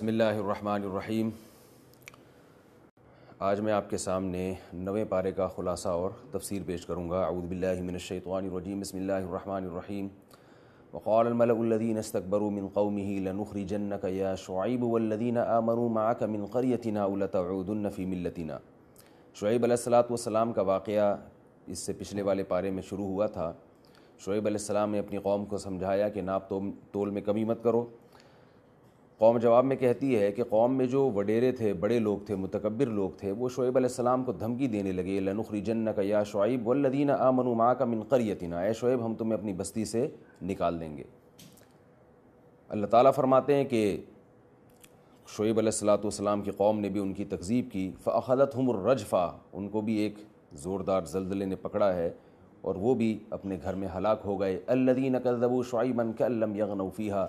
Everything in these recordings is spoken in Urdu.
بسم اللہ الرحمن الرحیم۔ آج میں آپ کے سامنے 9ویں پارے کا خلاصہ اور تفسیر پیش کروں گا۔ اعوذ باللہ من الشیطان الرجیم، بسم اللہ الرحمن الرحیم۔ وقال الملأ الذین استکبروا من قومه لنخرجنک یا شعیب والذین آمنوا معک من قریتنا او لتعودن فی ملتنا۔ شعیب علیہ السلام کا واقعہ اس سے پچھلے والے پارے میں شروع ہوا تھا۔ شعیب علیہ السلام نے اپنی قوم کو سمجھایا کہ ناپ تول میں کمی مت کرو۔ قوم جواب میں کہتی ہے کہ قوم میں جو وڈیرے تھے، بڑے لوگ تھے، متکبر لوگ تھے، وہ شعیب علیہ السلام کو دھمکی دینے لگے، لنخرجنک یا شعیب والذین آمنوا معک من قریتنا، اے شعیب ہم تمہیں اپنی بستی سے نکال دیں گے۔ اللہ تعالیٰ فرماتے ہیں کہ شعیب علیہ السلام کی قوم نے بھی ان کی تکذیب کی، فأخذتهم الرجفہ، ان کو بھی ایک زوردار زلزلے نے پکڑا ہے اور وہ بھی اپنے گھر میں ہلاک ہو گئے۔ الذین کذبوا شعیبا کأن لم یغنوا فیہا،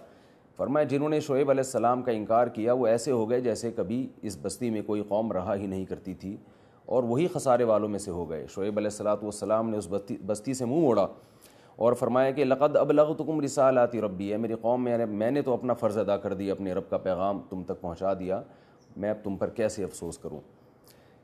فرمایا جنہوں نے شعیب علیہ السلام کا انکار کیا وہ ایسے ہو گئے جیسے کبھی اس بستی میں کوئی قوم رہا ہی نہیں کرتی تھی، اور وہی خسارے والوں میں سے ہو گئے۔ شعیب علیہ السلام نے اس بستی سے منہ موڑا اور فرمایا کہ لقد ابلغتکم رسالات ربی، اے میری قوم میں نے تو اپنا فرض ادا کر دیا، اپنے رب کا پیغام تم تک پہنچا دیا، میں اب تم پر کیسے افسوس کروں۔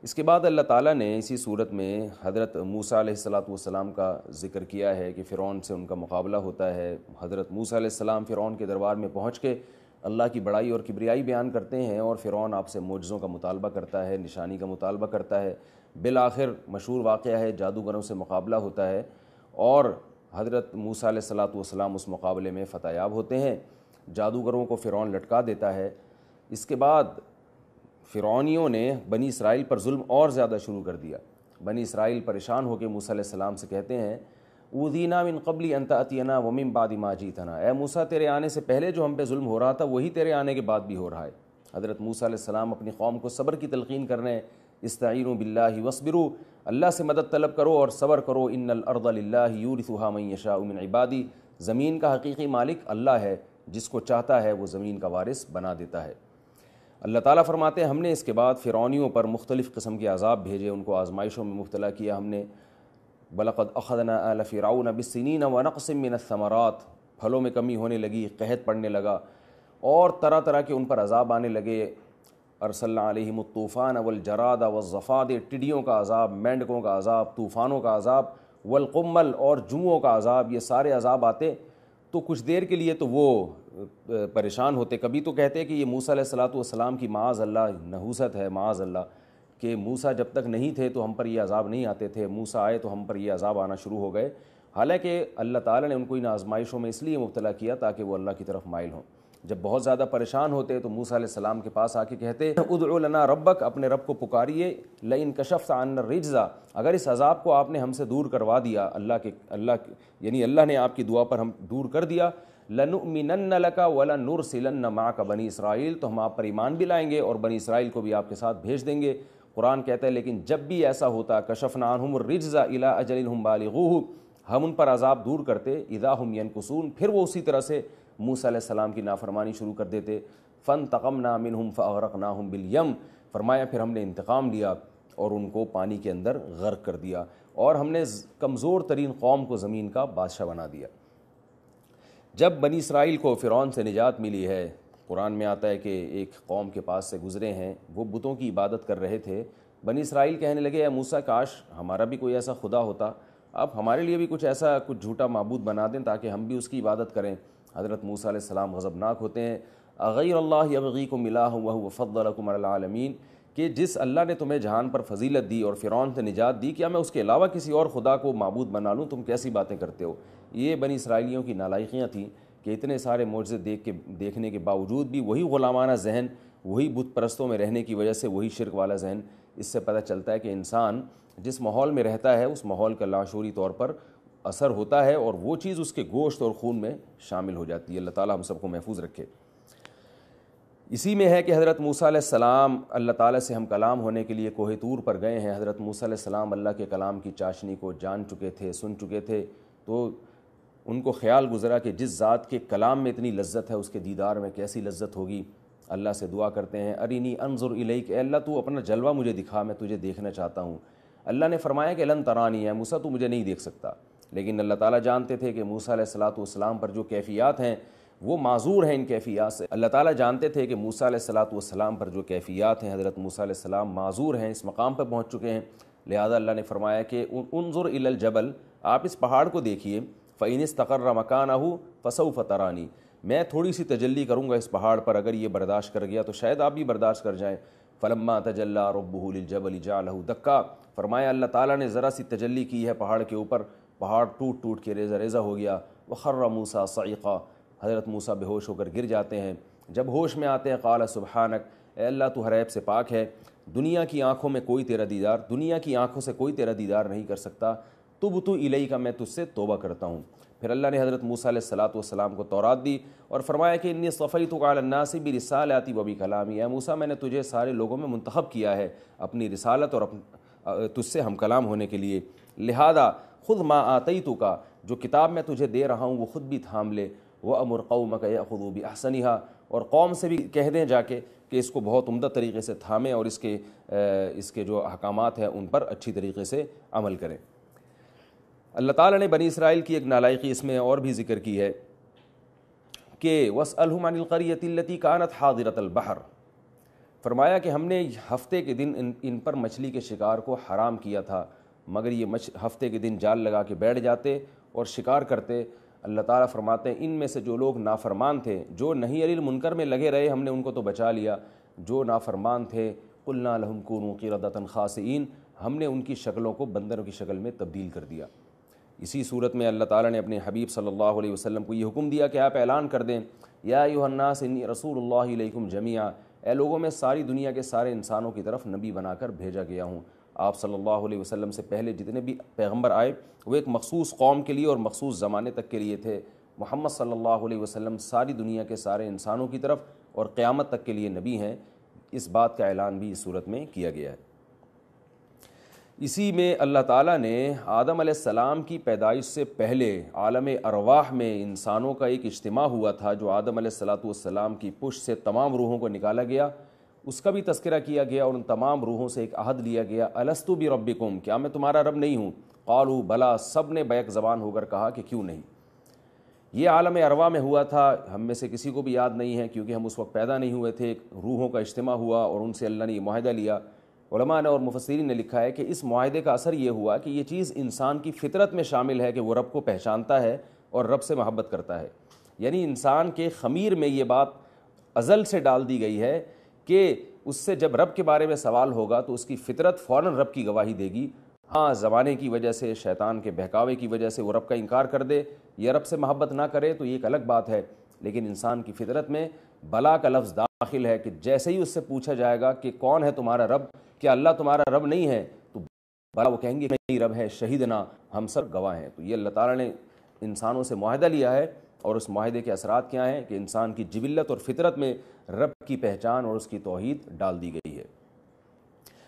اس کے بعد اللہ تعالیٰ نے اسی صورت میں حضرت موسیٰ علیہ السلام کا ذکر کیا ہے کہ فرعون سے ان کا مقابلہ ہوتا ہے۔ حضرت موسیٰ علیہ السلام فرعون کے دربار میں پہنچ کے اللہ کی بڑائی اور کبریائی بیان کرتے ہیں، اور فرعون آپ سے معجزوں کا مطالبہ کرتا ہے، نشانی کا مطالبہ کرتا ہے۔ بالآخر مشہور واقعہ ہے، جادوگروں سے مقابلہ ہوتا ہے اور حضرت موسیٰ علیہ السلام اس مقابلے میں فتح یاب ہوتے ہیں۔ جادوگروں کو فرعون لٹکا دیتا ہے۔ اس کے بعد فرعونیوں نے بنی اسرائیل پر ظلم اور زیادہ شروع کر دیا۔ بنی اسرائیل پریشان ہو کے موسیٰ علیہ السلام سے کہتے ہیں اوذینا من قبل ان تأتینا ومن بعد ما جئتنا، اے موسیٰ تیرے آنے سے پہلے جو ہم پہ ظلم ہو رہا تھا وہی تیرے آنے کے بعد بھی ہو رہا ہے۔ حضرت موسیٰ علیہ السلام اپنی قوم کو صبر کی تلقین کر رہے ہیں، استعینوا باللہ واصبروا، اللہ سے مدد طلب کرو اور صبر کرو، ان الارض للہ یورثها من یشاء من عبادی، زمین کا حقیقی مالک اللہ ہے، جس کو چاہتا ہے وہ زمین کا وارث بنا دیتا ہے۔ اللہ تعالیٰ فرماتے ہیں ہم نے اس کے بعد فرعونیوں پر مختلف قسم کے عذاب بھیجے، ان کو آزمائشوں میں مبتلا کیا ہم نے۔ وَلَقَدْ أَخَذْنَا آلَ فِرْعَوْنَ بِالسِّنِينَ وَنَقْصٍ مِّنَ الثَّمَرَاتِ، پھلوں میں کمی ہونے لگی، قحط پڑنے لگا اور طرح طرح کے ان پر عذاب آنے لگے۔ أَرْسَلْنَا عَلَيْهِمُ الطُّوفَانَ وَالْجَرَادَ وَالضَّفَادِعَ، ٹڈیوں کا عذاب، مینڈکوں کا عذاب، طوفانوں کا عذاب، والقمل اور جوؤں کا عذاب، یہ سارے عذاب آتے تو کچھ دیر کے لیے تو وہ پریشان ہوتے، کبھی تو کہتے کہ یہ موسیٰ علیہ السلام کی معاذ اللہ نحوست ہے، معاذ اللہ کہ موسیٰ جب تک نہیں تھے تو ہم پر یہ عذاب نہیں آتے تھے، موسیٰ آئے تو ہم پر یہ عذاب آنا شروع ہو گئے۔ حالانکہ اللہ تعالیٰ نے ان کو ان آزمائشوں میں اس لیے مبتلا کیا تاکہ وہ اللہ کی طرف مائل ہوں۔ جب بہت زیادہ پریشان ہوتے تو موسیٰ علیہ السلام کے پاس آ کے کہتے ادع لنا ربک، اپنے رب کو پکاریے، لئن کشفت عنا الرجز، اگر اس عذاب کو آپ نے ہم سے دور کروا دیا، یعنی اللہ نے آپ کی دعا پر ہم دور کر دیا، لنؤمنن لک ولنرسلن معک بنی اسرائیل، تو ہم آپ پر ایمان بھی لائیں گے اور بنی اسرائیل کو بھی آپ کے ساتھ بھیج دیں گے۔ قرآن کہتا ہے لیکن جب بھی ایسا ہوتا کشفنا عنہم الرجز الی اجل ہم بالغوہ، ہم ان پر عذاب دور کرتے، اذا ہم ینکثون، پھر وہ اسی طرح سے موسیٰ علیہ السلام کی نافرمانی شروع کر دیتے۔ فانتقمنا منہم فاغرقناہم بالیم، فرمایا پھر ہم نے انتقام لیا اور ان کو پانی کے اندر غرق کر دیا، اور ہم نے کمزور ترین قوم کو زمین کا بادشاہ بنا دیا۔ جب بنی اسرائیل کو فرعون سے نجات ملی ہے، قرآن میں آتا ہے کہ ایک قوم کے پاس سے گزرے ہیں، وہ بتوں کی عبادت کر رہے تھے، بنی اسرائیل کہنے لگے اے موسیٰ کاش ہمارا بھی کوئی ایسا خدا ہوتا، اب ہمارے لیے بھی کچھ ایسا کچھ جھوٹا معبود بنا دیں تاکہ ہم بھی اس کی عبادت کریں۔ حضرت موسیٰ علیہ السلام غضبناک ہوتے ہیں، اغیر اللہ یبغیکم الہ وہو فضلکم علی العالمین، کہ جس اللہ نے تمہیں جہان پر فضیلت دی اور فرعون سے نجات دی، کیا میں اس کے علاوہ کسی اور خدا کو معبود بنا لوں؟ تم کیسی باتیں کرتے ہو؟ یہ بنی اسرائیلیوں کی نالائقیاں تھیں کہ اتنے سارے معجزے دیکھنے کے باوجود بھی وہی غلامانہ ذہن، وہی بت پرستوں میں رہنے کی وجہ سے وہی شرک والا ذہن۔ اس سے پتہ چلتا ہے کہ انسان جس ماحول میں رہتا ہے اس ماحول کا لاشعوری طور پر اثر ہوتا ہے اور وہ چیز اس کے گوشت اور خون میں شامل ہو جاتی ہے۔ اللہ تعالیٰ ہم سب کو محفوظ رکھے۔ اسی میں ہے کہ حضرت موسیٰ علیہ السلام اللہ تعالیٰ سے ہم کلام ہونے کے لیے کوہ طور پر گئے ہیں۔ حضرت موسیٰ علیہ السلام اللہ کے کلام کی چاشنی کو جان چکے تھے، سن چکے تھے، تو ان کو خیال گزرا کہ جس ذات کے کلام میں اتنی لذت ہے اس کے دیدار میں کیسی لذت ہوگی۔ اللہ سے دعا کرتے ہیں ارینی انظر الیک، اے اللہ تو اپنا جلوہ مجھے دکھا، میں تجھے دیکھنا چاہتا ہوں۔ اللہ نے فرمایا کہ لن ترانی، ہے موسیٰ تو مجھے نہیں دیکھ سکتا، لیکن اللہ تعالیٰ جانتے تھے کہ موسیٰ علیہ السلام پر جو کیفیات ہیں وہ معذور ہیں ان کیفیات سے۔ اللہ تعالیٰ جانتے تھے کہ موسیٰ علیہ السلام پر جو کیفیات ہیں، حضرت موسیٰ علیہ السلام معذور ہیں، اس مقام پہ پہنچ چکے ہیں، لہذا اللہ نے فرمایا کہ انظر الی الجبل، آپ اس پہاڑ کو دیکھیے، فإن استقر مکانہ فسوف ترانی، میں تھوڑی سی تجلی کروں گا اس پہاڑ پر، اگر یہ برداشت کر گیا تو شاید آپ بھی برداشت کر جائیں۔ فلما تجلی ربہ للجبل جعلہ دکا، فرمایا اللہ تعالیٰ نے ذرا سی تجلی کی ہے پہاڑ کے اوپر، پہاڑ ٹوٹ ٹوٹ کے ریزہ ریزہ ہو گیا۔ وخر موسیٰ صعقا، حضرت موسیٰ بے ہوش ہو کر گر جاتے ہیں۔ جب ہوش میں آتے ہیں قال سبحانک، اے اللہ تو ہر عیب سے پاک ہے، دنیا کی آنکھوں میں کوئی تیرا دیدار، دنیا کی آنکھوں سے کوئی تیرا دیدار نہیں کر سکتا، تبت الیک، میں تجھ سے توبہ کرتا ہوں۔ پھر اللہ نے حضرت موسیٰ علیہ السلام کو تورات دی اور فرمایا کہ انی اصطفیتک علی الناس برسالتی و بکلامی، اے موسیٰ میں نے تجھے سارے لوگوں میں منتخب کیا ہے اپنی رسالت اور تجھ سے ہم کلام ہونے کے لیے، لہذا خذ ما آتیتک، جو کتاب میں تجھے دے رہا ہوں وہ خود بھی تھام لے، وامر قومک یاخذوا باحسنھا، اور قوم سے بھی کہہ دیں جا کے کہ اس کو بہت عمدہ طریقے سے تھامیں اور اس کے جو احکامات ہیں ان پر اچھی طریقے سے عمل کریں۔ اللہ تعالیٰ نے بنی اسرائیل کی ایک نالائقی اس میں اور بھی ذکر کی ہے کہ واسألہم عن القریۃ التی کانت حاضرۃ البحر، فرمایا کہ ہم نے ہفتے کے دن ان پر مچھلی کے شکار کو حرام کیا تھا، مگر یہ ہفتے کے دن جال لگا کے بیٹھ جاتے اور شکار کرتے۔ اللہ تعالیٰ فرماتے ہیں ان میں سے جو لوگ نافرمان تھے، جو نہی علی المنکر میں لگے رہے، ہم نے ان کو تو بچا لیا، جو نافرمان تھے قلنا لہم کونوا قردۃ خاسئین، ہم نے ان کی شکلوں کو بندروں کی شکل میں تبدیل کر دیا۔ اسی صورت میں اللہ تعالیٰ نے اپنے حبیب صلی اللہ علیہ وسلم کو یہ حکم دیا کہ آپ اعلان کر دیں، یا ایھا الناس انی رسول اللہ الیکم جمیعا، اے لوگوں میں ساری دنیا کے سارے انسانوں کی طرف نبی بنا کر بھیجا گیا ہوں۔ آپ صلی اللہ علیہ وسلم سے پہلے جتنے بھی پیغمبر آئے وہ ایک مخصوص قوم کے لیے اور مخصوص زمانے تک کے لیے تھے، محمد صلی اللہ علیہ وسلم ساری دنیا کے سارے انسانوں کی طرف اور قیامت تک کے لیے نبی ہیں، اس بات کا اعلان بھی اس صورت میں کیا گیا ہے۔ اسی میں اللہ تعالیٰ نے آدم علیہ السلام کی پیدائش سے پہلے عالم ارواح میں انسانوں کا ایک اجتماع ہوا تھا، جو آدم علیہ السلام کی پشت سے تمام روحوں کو نکالا گیا، اس کا بھی تذکرہ کیا گیا اور ان تمام روحوں سے ایک عہد لیا گیا، الست بربکم، کیا میں تمہارا رب نہیں ہوں؟ قالوا بلا، سب نے بیک زبان ہو کر کہا کہ کیوں نہیں۔ یہ عالم ارواح میں ہوا تھا، ہم میں سے کسی کو بھی یاد نہیں ہے کیونکہ ہم اس وقت پیدا نہیں ہوئے تھے۔ روحوں کا اجتماع ہوا اور ان سے اللہ نے یہ معاہدہ لیا۔ علماء نے اور مفسرین نے لکھا ہے کہ اس معاہدے کا اثر یہ ہوا کہ یہ چیز انسان کی فطرت میں شامل ہے کہ وہ رب کو پہچانتا ہے اور رب سے محبت کرتا ہے، یعنی انسان کے خمیر میں یہ بات ازل سے ڈال دی گئی ہے کہ اس سے جب رب کے بارے میں سوال ہوگا تو اس کی فطرت فوراً رب کی گواہی دے گی۔ ہاں زمانے کی وجہ سے، شیطان کے بہکاوے کی وجہ سے وہ رب کا انکار کر دے یا رب سے محبت نہ کرے تو یہ ایک الگ بات ہے، لیکن انسان کی فطرت میں بلا کا لفظ داخل ہے کہ جیسے ہی اس سے پوچھا جائے گا کہ کون ہے تمہارا رب، کیا اللہ تمہارا رب نہیں ہے، تو بلا وہ کہیں گے کہ نہیں رب ہے، شہیدنا، ہم سب گواہ ہیں۔ تو یہ اللہ تعالیٰ نے انسانوں سے معاہدہ لیا ہے، اور اس معاہدے کے اثرات کیا ہیں کہ انسان کی جبلت اور فطرت میں رب کی پہچان اور اس کی توحید ڈال دی گئی ہے۔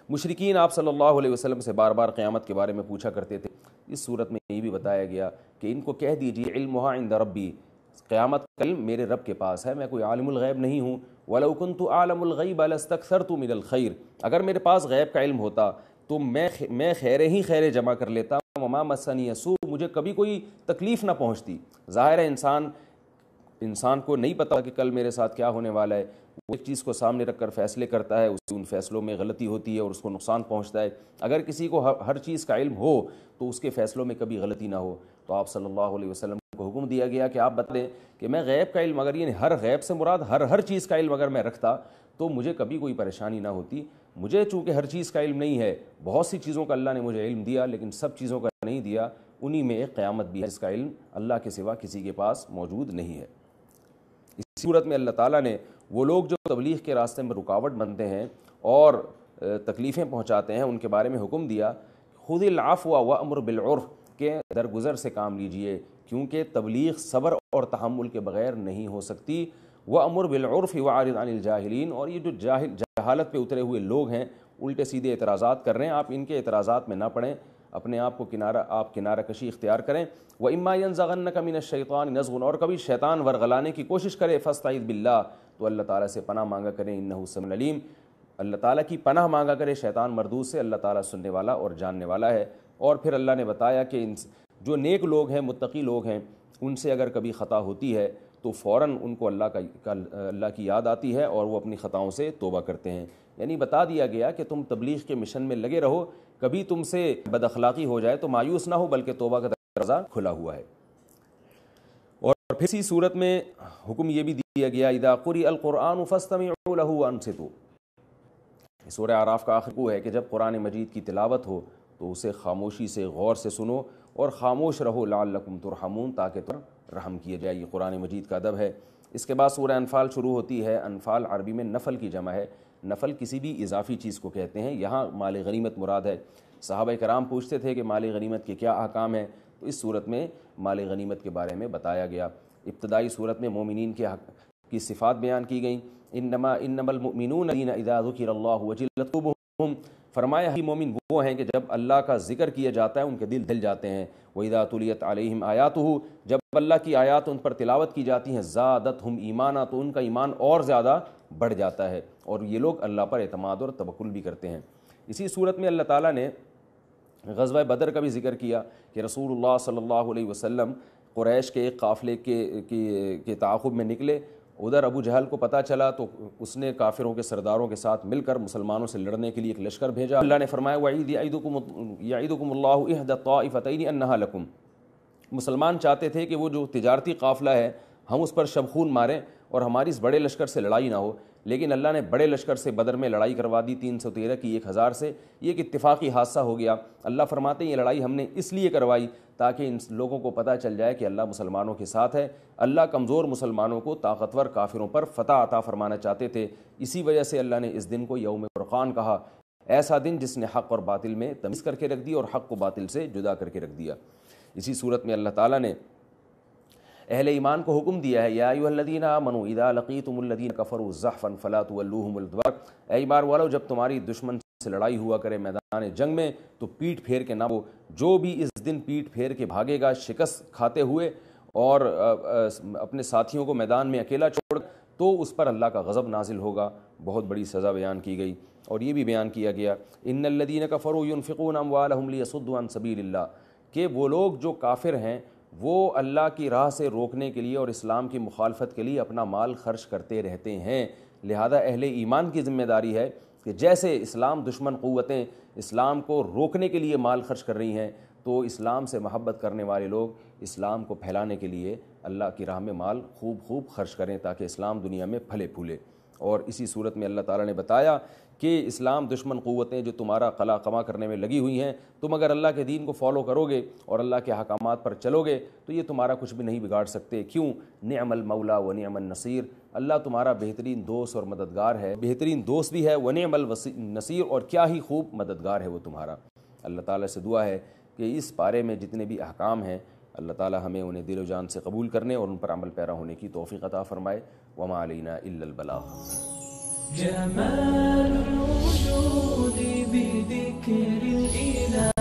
مشرکین آپ صلی اللہ علیہ وسلم سے بار بار قیامت کے بارے میں پوچھا کرتے تھے، اس صورت میں یہ بھی بتایا گیا کہ ان کو کہہ دیجیے علمھا عند ربی، قیامت کا علم میرے رب کے پاس ہے، میں کوئی عالم الغیب نہیں ہوں۔ وَلَوْ كُنْتُ أَعْلَمُ الْغَيْبَ لَاسْتَكْثَرْتُ مِنَ الْخَيْرِ، اگر میرے پاس غیب کا علم ہوتا تو میں خیریں ہی خیریں جمع کر لیتا، وَمَا مَسَّنِيَ سُوءٌ، مجھے کبھی کوئی تکلیف نہ پہنچتی۔ ظاہر ہے انسان کو نہیں پتا کہ کل میرے ساتھ کیا ہونے والا ہے، وہ ایک چیز کو سامنے رکھ کر فیصلے کرتا ہے، ان فیصلوں میں غلطی ہوتی ہے اور اس کو نقصان پہنچتا ہے۔ اگر کسی کو ہر چیز کا علم ہو تو اس کے فیصلوں میں کبھی غلطی نہ ہو، تو آپ صلی اللہ علیہ وسلم کو حکم دیا گیا کہ آپ بتائیں کہ میں غیب کا علم، اگر یہ ہر غیب سے مراد ہر چیز کا علم اگر میں رکھتا تو مجھے کبھی کوئی پریشانی نہ ہوتی۔ مجھے چونکہ ہر چیز کا علم نہیں ہے، بہت سی چیزوں کا اللہ نے مجھے علم دیا لیکن سب چیزوں کا نہیں دیا، انہی میں ایک قیامت بھی ہے جس کا علم اللہ کے سوا کسی کے پاس موجود نہیں ہے۔ اس صورت میں اللہ تعالیٰ نے وہ لوگ جو تبلیغ کے راستے میں رکاوٹ بنتے ہیں اور تکلیفیں پہنچاتے ہیں ان کے بارے میں حکم دیا، خذ العفو وامر بالعرف، کہ درگزر سے کام لیجئے، کیونکہ تبلیغ صبر اور تحمل کے بغیر نہیں ہو سکتی۔ وامر بالعرف واعرض عن الجاہلین، اور یہ جو جہالت پہ اترے ہوئے لوگ ہیں، الٹے سیدھے اعتراضات کر رہے ہیں، آپ ان کے اعتراضات میں نہ پڑیں، اپنے آپ کو کنارہ کشی اختیار کریں۔ وَإِمَّا يَنزَغَنَّكَ مِنَ الشَّيْطَانِ نَزْغٌ، اور کبھی شیطان ورغلانے کی کوشش کرے، فَاسْتَعِذْ بِاللَّهِ، تو اللہ تعالیٰ سے پناہ مانگا کریں، اِنَّهُ سَمِيعٌ عَلِيمٌ، اللہ تعالیٰ کی پناہ مانگا کرے شیطان مردود سے، اللہ تعالیٰ سننے والا اور جاننے والا ہے۔ اور پھر اللہ نے بتایا کہ جو نیک لوگ ہیں، متقی لوگ ہیں، ان سے اگر کبھی خطا ہوتی ہے تو فوراً ان کو اللہ کی یاد آتی ہے اور وہ اپنی خطاؤں سے توبہ کرتے ہیں۔ یعنی بتا دیا گیا کہ تم تبلیغ کے مشن میں لگے رہو، کبھی تم سے بد اخلاقی ہو جائے تو مایوس نہ ہو، بلکہ توبہ کا دروازہ کھلا ہوا ہے۔ اور پھر اسی صورت میں حکم یہ بھی دیا گیا اذا قرئ القرآن فاستمعوا له وانصتوا۔ سورہ اعراف کا آخر کو ہے کہ جب قرآن مجید کی تلاوت ہو تو اسے خاموشی سے غور سے سنو اور خاموش رہو لعلکم ترحمون، تاکہ تم رحم کیا جائے۔ یہ قرآن مجید کا ادب ہے۔ اس کے بعد سورہ انفال شروع ہوتی ہے۔ انفال عربی میں نفل کی جمع ہے۔ نفل کسی بھی اضافی چیز کو کہتے ہیں، یہاں مال غنیمت مراد ہے۔ صحابہ کرام پوچھتے تھے کہ مال غنیمت کے کیا احکام ہیں، تو اس صورت میں مال غنیمت کے بارے میں بتایا گیا۔ ابتدائی صورت میں مومنین کے حق کی صفات بیان کی گئیں۔ انما المؤمنون الذین اذا ذکر اللہ وجلت قلوبہم، فرمایا ہی مومن وہ ہیں کہ جب اللہ کا ذکر کیا جاتا ہے ان کے دل جاتے ہیں۔ وَإِذَا تُلِيَتْ عَلَيْهِمْ آيَاتُهُ، جب اللہ کی آیات ان پر تلاوت کی جاتی ہیں، زادتہم ایمانا، تو ان کا ایمان اور زیادہ بڑھ جاتا ہے، اور یہ لوگ اللہ پر اعتماد اور توکل بھی کرتے ہیں۔ اسی صورت میں اللہ تعالیٰ نے غزوہ بدر کا بھی ذکر کیا کہ رسول اللہ صلی اللہ علیہ وسلم قریش کے ایک قافلے کے تعاقب میں نکلے۔ ادھر ابو جہل کو پتہ چلا تو اس نے کافروں کے سرداروں کے ساتھ مل کر مسلمانوں سے لڑنے کے لیے ایک لشکر بھیجا۔ اللہ نے فرمایا وَعِيدْ يَعِدُكُمُ اللَّهُ إِحْدَى الطَّائِفَتَيْنِ أَنَّهَا لَكُمْ۔ مسلمان چاہتے تھے کہ وہ جو تجارتی قافلہ ہے ہم اس پر شبخون ماریں اور ہماری اس بڑے لشکر سے لڑائی نہ ہو، لیکن اللہ نے بڑے لشکر سے بدر میں لڑائی کروا دی، 313 کی 1000 سے۔ یہ ایک اتفاقی حادثہ ہو گیا۔ اللہ فرماتے ہیں یہ لڑائی ہم نے اس لیے کروائی تاکہ ان لوگوں کو پتہ چل جائے کہ اللہ مسلمانوں کے ساتھ ہے۔ اللہ کمزور مسلمانوں کو طاقتور کافروں پر فتح عطا فرمانا چاہتے تھے، اسی وجہ سے اللہ نے اس دن کو یوم فرقان کہا، ایسا دن جس نے حق اور باطل میں تمیز کر کے رکھ دی اور حق کو باطل سے جدا کر کے رکھ دیا۔ اسی صورت میں اللہ تعالیٰ نے اہل ایمان کو حکم دیا ہے یا ایھا الذین آمنوا اذا لقیتم الذین کفروا زحفا فلا تولوہم الادبار، اے ایمان والو جب تمہاری دشمن سے لڑائی ہوا کرے میدان جنگ میں تو پیٹ پھیر کے نہ ہو۔ جو بھی اس دن پیٹ پھیر کے بھاگے گا شکست کھاتے ہوئے اور اپنے ساتھیوں کو میدان میں اکیلا چھوڑ تو اس پر اللہ کا غضب نازل ہوگا۔ بہت بڑی سزا بیان کی گئی۔ اور یہ بھی بیان کیا گیا ان الذین کفروا ينفقون اموالهم لیصدوا عن سبیل اللہ، کہ وہ لوگ جو کافر ہیں وہ اللہ کی راہ سے روکنے کے لیے اور اسلام کی مخالفت کے لیے اپنا مال خرچ کرتے رہتے ہیں۔ لہذا اہل ایمان کی ذمہ داری ہے کہ جیسے اسلام دشمن قوتیں اسلام کو روکنے کے لیے مال خرچ کر رہی ہیں، تو اسلام سے محبت کرنے والے لوگ اسلام کو پھیلانے کے لیے اللہ کی راہ میں مال خوب خرچ کریں تاکہ اسلام دنیا میں پھلے پھولے۔ اور اسی صورت میں اللہ تعالیٰ نے بتایا کہ اسلام دشمن قوتیں جو تمہارا قلع قمع کرنے میں لگی ہوئی ہیں، تم اگر اللہ کے دین کو فالو کرو گے اور اللہ کے احکامات پر چلو گے تو یہ تمہارا کچھ بھی نہیں بگاڑ سکتے۔ کیوں؟ نعم المولا و نعم النصیر، اللہ تمہارا بہترین دوست اور مددگار ہے، بہترین دوست بھی ہے، و نعم النصیر، اور کیا ہی خوب مددگار ہے وہ تمہارا۔ اللہ تعالیٰ سے دعا ہے کہ اس پارے میں جتنے بھی احکام ہیں اللہ تعالیٰ ہمیں انہیں دل و جان سے قبول کرنے اور ان پر عمل پیرا ہونے کی توفیق عطا فرمائے۔ وما علینا الا البلاغ۔ جمال الوجود بذكر الإله